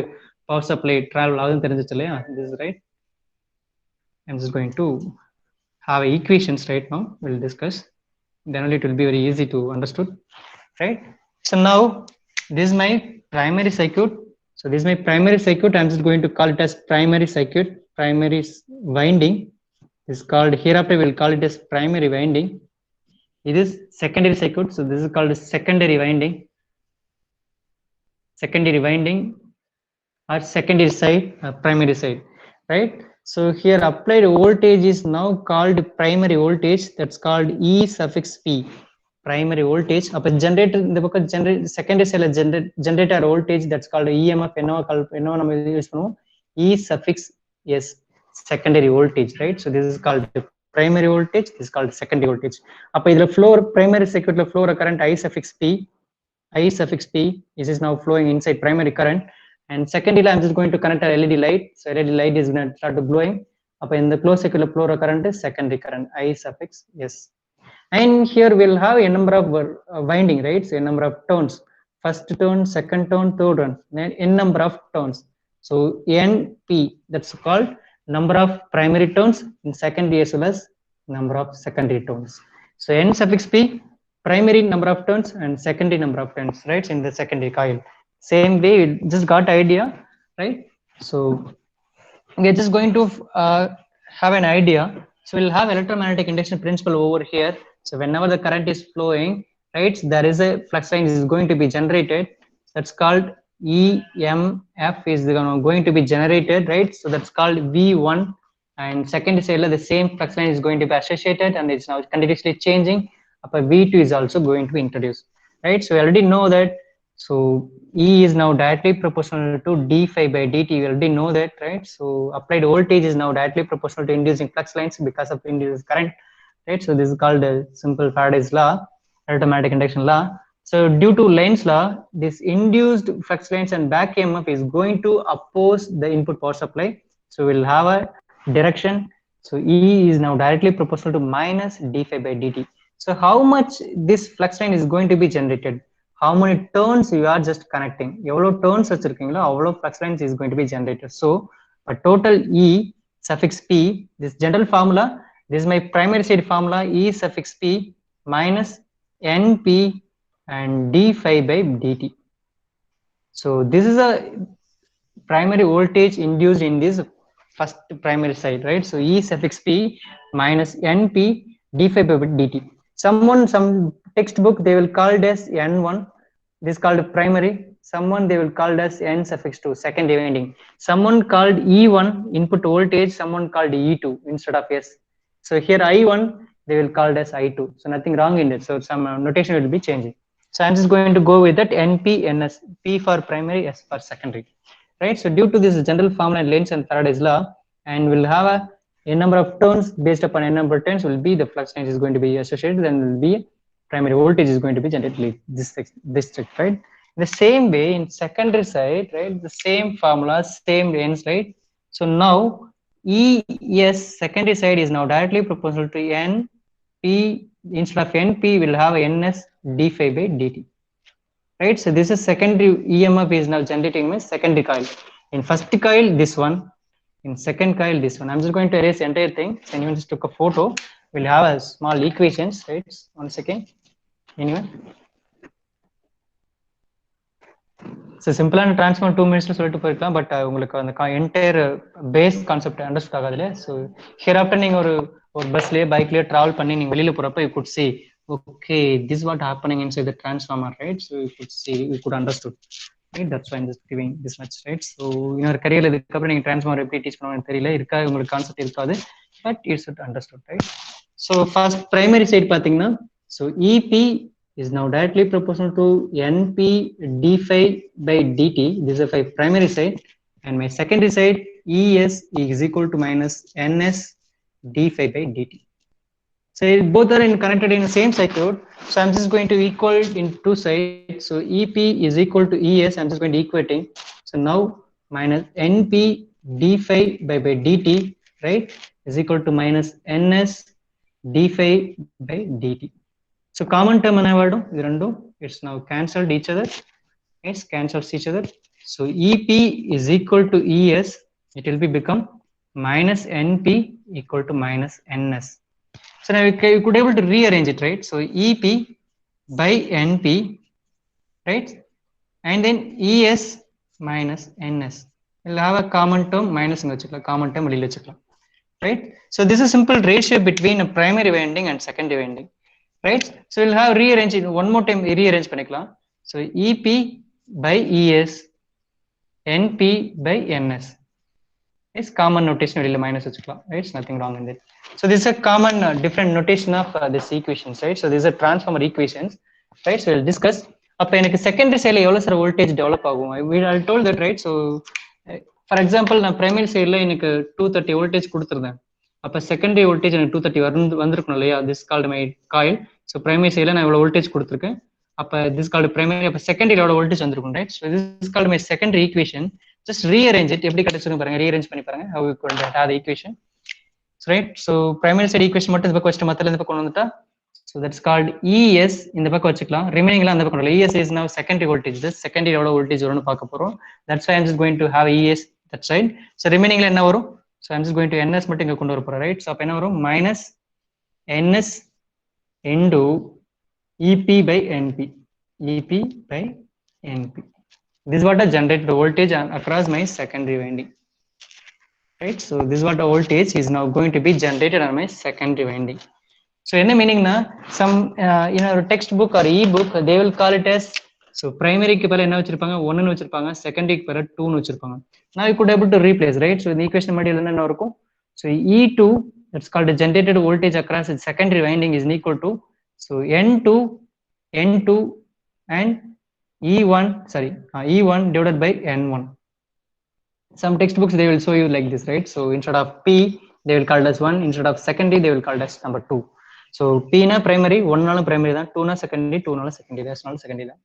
power supply travel ஆகுதுன்னு தெரிஞ்சிச்சு இல்லையா? This is right. I'm just going to have equations right now. We'll discuss. Then only it will be very easy to understood, right? So now this is my primary circuit. So this is my primary circuit. I'm just going to call it as primary circuit, primary winding. This is called hereafter we'll call it as primary winding. It is secondary circuit. So this is called secondary winding. Secondary winding or secondary side, primary side, right? So here applied voltage is now called primary voltage. That's called E suffix P, primary voltage. Up generator in the book secondary side generator voltage, that's called EMF. E suffix S, secondary voltage, right? So this is called primary voltage, this is called secondary voltage. Up the flow primary circuit flow current I suffix P is now flowing inside primary current, and secondly I'm just going to connect a LED light. So LED light is going to start glowing. Up in the closed circuit flow current is secondary current I suffix S. And here we'll have a number of winding, right? So a number of tones, first tone, second tone, third tone, then n number of tones. So NP, that's called number of primary tones in secondary as well as number of secondary tones. So N suffix P, primary number of turns and secondary number of turns, right? In the secondary coil. Same way, we just got idea, right? So we're just going to have an idea. So we'll have electromagnetic induction principle over here. So whenever the current is flowing, right, there is a flux line is going to be generated. That's called EMF is going to be generated, right? So that's called V1. And secondary side, the same flux line is going to be associated and it's now continuously changing. V2 is also going to be introduced, right? So we already know that. So E is now directly proportional to d phi by dt. We already know that, right? So applied voltage is now directly proportional to inducing flux lines because of induced current, right? So this is called the simple Faraday's law, electromagnetic induction law. So due to Lenz's law, this induced flux lines and back EMF is going to oppose the input power supply. So we'll have a direction. So E is now directly proportional to minus d phi by dt. So how much this flux line is going to be generated? How many turns you are just connecting? எவ்வளோ turns வச்சிருக்கீங்களோ அவ்வளோ flux lines is going to be generated. So a total E suffix P, this general formula, this is my primary side formula, E suffix P minus NP and d phi by dt. So this is a primary voltage induced in this first primary side, right? So E suffix P minus NP d phi by dt. Some textbook they will call it as N1, this is called primary. Someone they will call it as N suffix 2, secondary winding. Someone called E1 input voltage, someone called E2 instead of S. So here I1 they will call it as I2. So nothing wrong in it. So some notation will be changing. So I'm just going to go with that NP, NS, P for primary, S for secondary, right? So due to this general formula in Lenz and Faraday's law, and we'll have a number of turns based upon a number of turns will be the flux line is going to be associated and will be primary voltage is going to be generated this right? The same way in secondary side, right? The same formula, same ends, right? So now ES secondary side is now directly proportional to NP. Instead of NP, we'll have NS d phi by dt. right? So this is secondary EMF is now generating my secondary coil. In first coil, this one. In second coil, this one. I'm just going to erase the entire thing. So anyone just took a photo. We'll have a small equations, right? 1 second. Anyone? So simple and transform 2 minutes சொல்லிட்டு போயிருக்கலாம், but உங்களுக்கு அந்த entire base concept understand ஆகாது இல்லையா? So here after நீங்க ஒரு பஸ்லயே பைக்லயே travel பண்ணி நீங்க வெளியில போறப்ப you could see okay this what happening inside the transformer, right? So you could see you could understood, right? That's why I'm just giving this much, right? So இன்னொரு கரியர்ல இதுக்கப்புறம் நீங்க டிரான்ஸ்ஃபார்மர் எப்படி டீச் பண்ணுவாங்கன்னு தெரியல, இருக்காது உங்களுக்கு கான்செப்ட் இருக்காது, but it's understood, right? So first primary side பாத்தீங்கன்னா, so EB is now directly proportional to NP d phi by dt. This is my primary side, and my secondary side ES is equal to minus NS d phi by dt. So both are connected in the same circuit. So I'm just going to equal in two sides. So EP is equal to ES. I'm just going to equating. So now minus NP d phi by dt, right, is equal to minus NS d phi by dt. So common term anavadu irandu, it's now cancelled each other, it's cancels each other. So EP is equal to ES, it will be become minus NP equal to minus NS. So now you could able to rearrange it, right? So EP by NP, right, and then ES minus NS, we'll have a common term minus inga vechukla, common term velila vechukla, right? So this is simple ratio between a primary winding and secondary winding, right? So we'll have rearrange it one more time, rearrange panikalam. So EP by ES, NP by NS is common notation, velila minus vechukla, right? It's nothing wrong in it. So this is a common different notation of this equations, right? So this is a transformer equations, right? So we'll discuss. அப்ப எனக்கு secondary சைடுல எவ்வளவு sir voltage develop ஆகும்? I told that, right? So for example நான் primary சைடுல எனக்கு 230 voltage கொடுத்திருந்தேன், அப்ப secondary voltage எனக்கு 230 வந்திருக்கணும் இல்லையா? This called my coil. So primary சைடுல நான் இவ்வளவு வோல்டேஜ் கொடுத்துருக்கேன், அப்ப திஸ் கால்டு பிரைமரி, அப்ப செகண்டரி எவ்வளவு வோல்டேஜ் வந்திருக்கும், right? So this called my secondary equation. Just rearrange it, எப்படி கிடைச்சிருக்கும் பாருங்க, ரீஅரேஞ்ச் பண்ணி பாருங்க how we could have the equation, right? So primary side equation மட்டும் இந்த பக்கம் வச்சுட்டு மத்தல இந்த பக்கம் கொண்டு வந்துட்டா, so that's called ES இந்த பக்கம் வச்சுக்கலாம், ரிமைனிங்ல அந்த பக்கம் இல்ல. ES is now secondary voltage, this secondary எவ்வளவு வோல்டேஜ் வரும்னு பார்க்க போறோம். That's why I'm just going to have ES that side. So ரிமைனிங்ல என்ன வரும்? So I'm just going to NS மட்டும் இங்க கொண்டு வர போறேன், right? So அப்ப என்ன வரும்? minus NS into EP by NP, EP by NP. This is what I generated the voltage across my secondary winding, right? So this is what the voltage is now going to be generated on my secondary winding. So என்ன மீனிங்னா, some in a textbook or e-book they will call it as, so primary க்கு பதிலா என்ன வச்சிருப்பாங்க, 1 ன்னு வச்சிருப்பாங்க, secondary க்கு பதிலா 2 ன்னு வச்சிருப்பாங்க. Now you could able to replace, right? So the equation மாதிரி என்ன இருக்கும்? So E2, that's called the generated voltage across its secondary winding, is equal to, so N2 and E1 divided by N1. Some textbooks they will show you like this, right? So instead of P they will call it as 1, instead of secondary they will call it as number 2. So P na primary, 1 nalu primary da, 2 na secondary, 2 nalu secondary, that's not secondary da.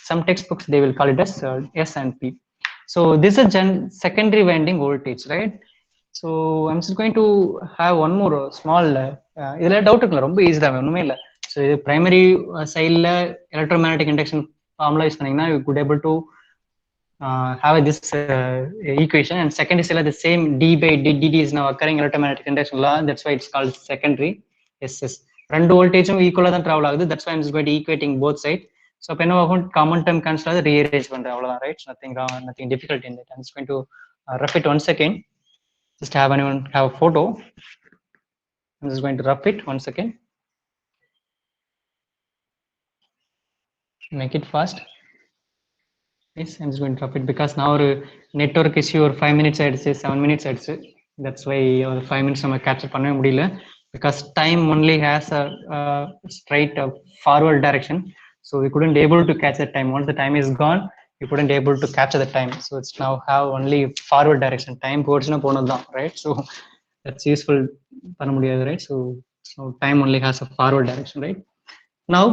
Some textbooks they will call it as S and P. So this is secondary winding voltage, right? So I'm just going to have one more small idella doubt irukla, romba easy da, onnume illa. So இது primary side la electromagnetic induction formula use பண்ணீங்கன்னா you could able to have this equation, and secondary side the same d by dt is now occurring electromagnetic induction law, that's why it's called secondary SS. ரெண்டு வோல்டேஜும் ஈக்குவலா தான் travel ஆகுது, that's why I'm just going to equating both sides. So அப்ப என்ன ஆகும், common term cancel ஆகுது, rearrange பண்றேன், அவ்வளவுதான், right? nothing wrong, nothing difficult in it. I'm just going to rough it 1 second. Just have anyone have a photo. I'm just going to rough it 1 second. Make it fast. Yes, I'm just going to drop it because now our network issue or 5 minutes ஆயிடுச்சு, 7 minutes ஆயிடுச்சு. That's why ஒரு 5 minutes நம்ம capture பண்ணவே முடியல, because time only has a straight forward direction, so we couldn't able to catch the time. Once the time is gone, we couldn't able to capture the time, so it's now have only forward direction. Time போச்சுனா போனதுதான், right? So that's useful பண்ண முடியாது, right? So time only has a forward direction, right? Now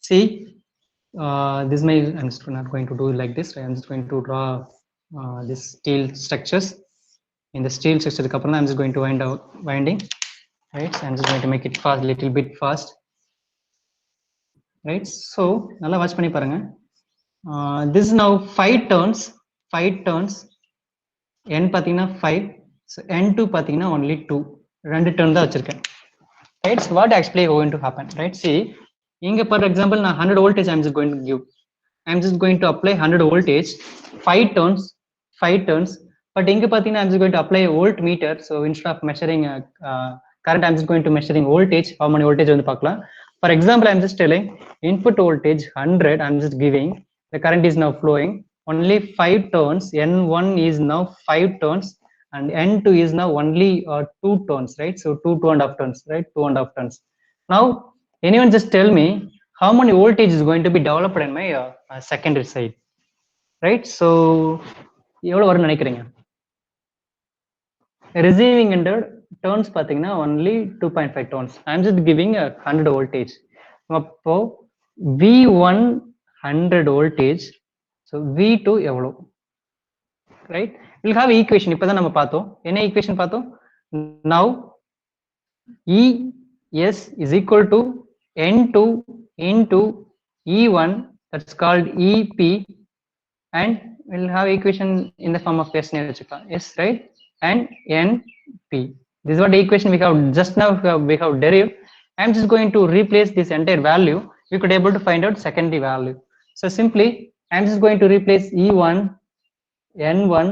see, this may, I'm just not going to do it like this, right? I'm just going to draw this steel structures. In the steel structure I'm just going to wind out winding, right? So I'm just going to make it fast, little bit fast. right? So நல்லா watch பண்ணி பாருங்க. This is now 5 turns. N பாத்தீங்கன்னா 5, so N2 பாத்தீங்கன்னா only 2, ரெண்டு turn தான் வச்சிருக்கேன், right? So what actually going to happen, right? See, இங்க for example நான் 100 voltage I'm just going to give, I'm just going to apply 100 voltage, 5 turns, but இங்க பாத்தீங்கன்னா I'm just going to apply a voltmeter, so instead of measuring current I'm just going to measuring voltage, how many voltage வந்து பார்க்கலாம். For example I'm just telling input voltage 100, I'm just giving, the current is now flowing, only 5 turns, N1 is now 5 turns and N2 is now only 2 turns, right? So 2.5 turns, right? 2.5 turns. Now anyone just tell me how many voltage is going to be developed in my secondary side, right? So எவ்வளவு வரும்னு நினைக்கிறீங்க? Receiving end turns பாத்தீங்கன்னா only 2.5 turns, I'm just giving a 100 voltage. அப்போ V1 100 voltage, so V2 எவ்வளவு, right? We'll have equation, இப்பதான் நம்ம பார்த்தோம். என்ன equation பார்த்தோம்? Now ES is equal to N2 into E1, that's called EP, and we'll have equation in the form of S, yes, right? And NP. This is what the equation we have just now we have derived. I'm just going to replace this entire value. We could able to find out secondary value. So simply I'm just going to replace E1, N1,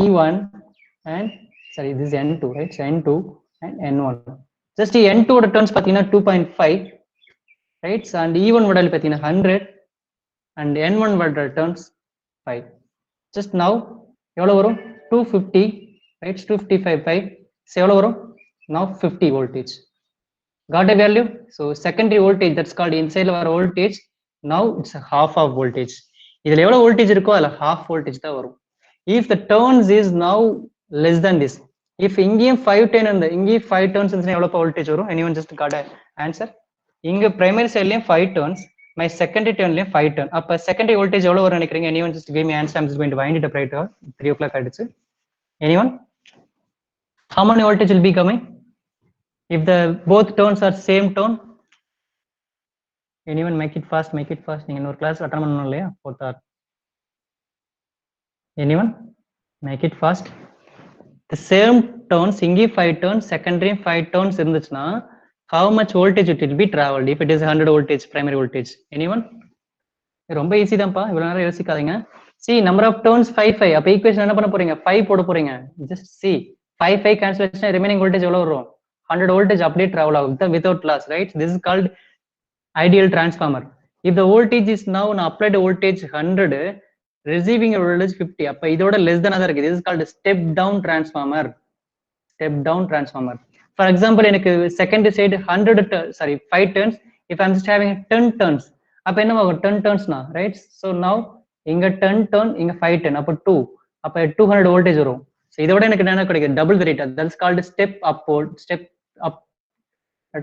E1, and sorry, this is N2, right? So N2 and N1. Just the N2 returns pathina 2.5, right? So and E1 model pathina 100 and N1 model returns 5. Just now எவ்வளவு வரும்? 250, right? 255 5, so எவ்வளவு வரும்? Now 50 voltage. Got a value? So secondary voltage, that's called inside our voltage. Now it's a half of voltage. இதுல எவ்வளவு voltage இருக்கோ அதுல half voltage தான் வரும். If the turns is now less than this, if இங்கேயும் 510 and இங்கேயும் 5 turns இருந்துச்சுன்னா எவ்வளவு voltage வரும்? Anyone just got a answer? இங்க primary sideலயும் 5 turns, my secondary turnலயும் 5 turn, அப்ப secondary voltage எவ்வளவு வரும் நினைக்கிறீங்க? Anyone just give me answer? I'm just going to wind it up right now. 3 o'clock ஆயிடுச்சு. Anyone? How many voltage will be coming if the both turns are same turn? Anyone make it fast, make it fast. நீங்க இன்னொரு class attend பண்ணனும் இல்லையா? 4th hour. Anyone? Make it fast. The same turns, இங்கே 5 turns, secondary 5 turns இருந்துச்சுன்னா how much voltage it will be traveled if it is 100 voltage primary voltage? Anyone? ரொம்ப easy தான்ப்பா, இவ்வளவு நேரம் யோசிக்காதீங்க. See, number of turns 5 அப்ப equation என்ன பண்ண போறீங்க? 5 போட போறீங்க. Just see, 5 cancellation, remaining voltage எவ்வளவு வரும்? 100 voltage அப்படியே travel ஆகும் without loss, right? This is called ideal transformer. If the voltage is now applied voltage 100, receiving voltage 50, அப்ப இதோட less than other இருக்கு. This is called step down transformer. Step down transformer. For example, எனக்கு secondary side 5 turns, if I'm just having 10 turns, அப்ப என்ன ஆகும்? 10 turns na, right? So now இங்க 10 turn, இங்க 5 turn, அப்ப 2, அப்ப 200 voltage வரும். So இதோட எனக்கு என்ன கிடைக்கும்? Double the rate. That's called step up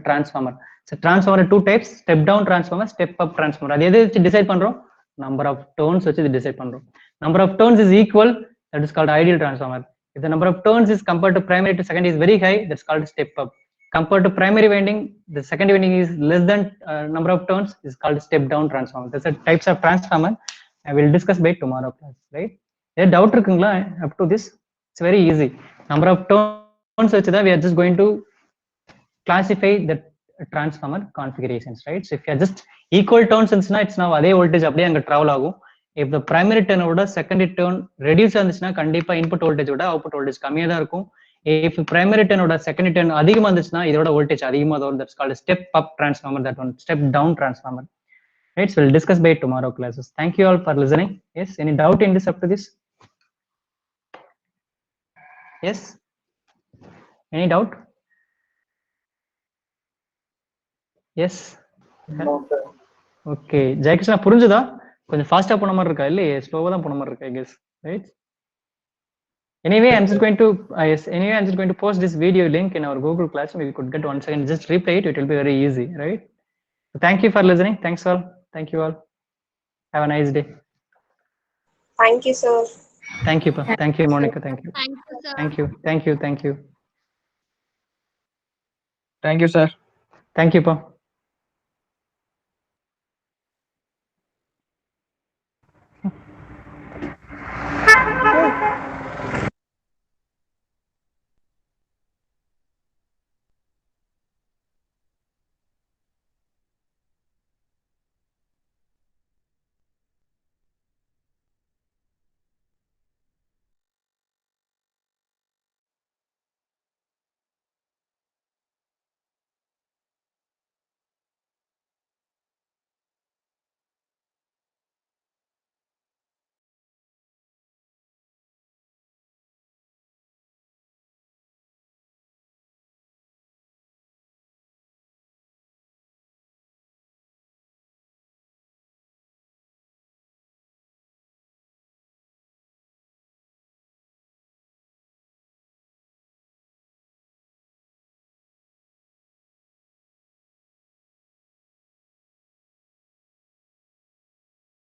transformer. So transformer 2 types, step down transformer, step up transformer. அது எது வச்சு டிசைட் பண்றோம்? Number of turns வச்சு டிசைட் பண்றோம். Number of turns is equal, that is called ideal transformer. If the number of turns is compared to primary to secondary is very high, that's called step up. Compared to primary winding, the secondary winding is less than number of turns, is called step down transformer. That's the types of transformer I will discuss by tomorrow class, right? There doubt இருக்குங்களா up to this? It's very easy. Number of turns வச்சு தான் we are just going to classify the transformer configurations, right? So if you are just equal turns இருந்துச்சுன்னா it's now அதே voltage அப்படியே அங்க travel ஆகும். If the primary turn ஓட secondary turn reduce ஆந்துச்சுன்னா கண்டிப்பா input voltage ஓட output voltage கம்மியா தான் இருக்கும். If primary turn ஓட secondary turn அதிகமா இருந்துச்சுன்னா இதோட voltage அதிகமா தான் வரும். That's called step up transformer, that one step down transformer. Right, so we'll discuss by tomorrow classes. Thank you all for listening. Yes, any doubt in this up to this? Yes, any doubt? Yes. No, sir. Okay, Jayakrishna புரிஞ்சுதா? கொஞ்சம் ஃபாஸ்டா போன மாதிரி இருக்கா? இல்லையே, ஸ்லோவா தான் போன மாதிரி இருக்கா, I guess, right? Anyway, I'm just going to post this video link in our Google Classroom. If you could get 1 second, just replay it. It will be very easy, right? So thank you for listening. Thanks all. Thank you all. Have a nice day. Thank you, sir. Thank you, Pa. Thank you, Monica. Thank you. Thank you, sir. Thank you. Thank you. Thank you. Thank you, sir. Thank you, Pa.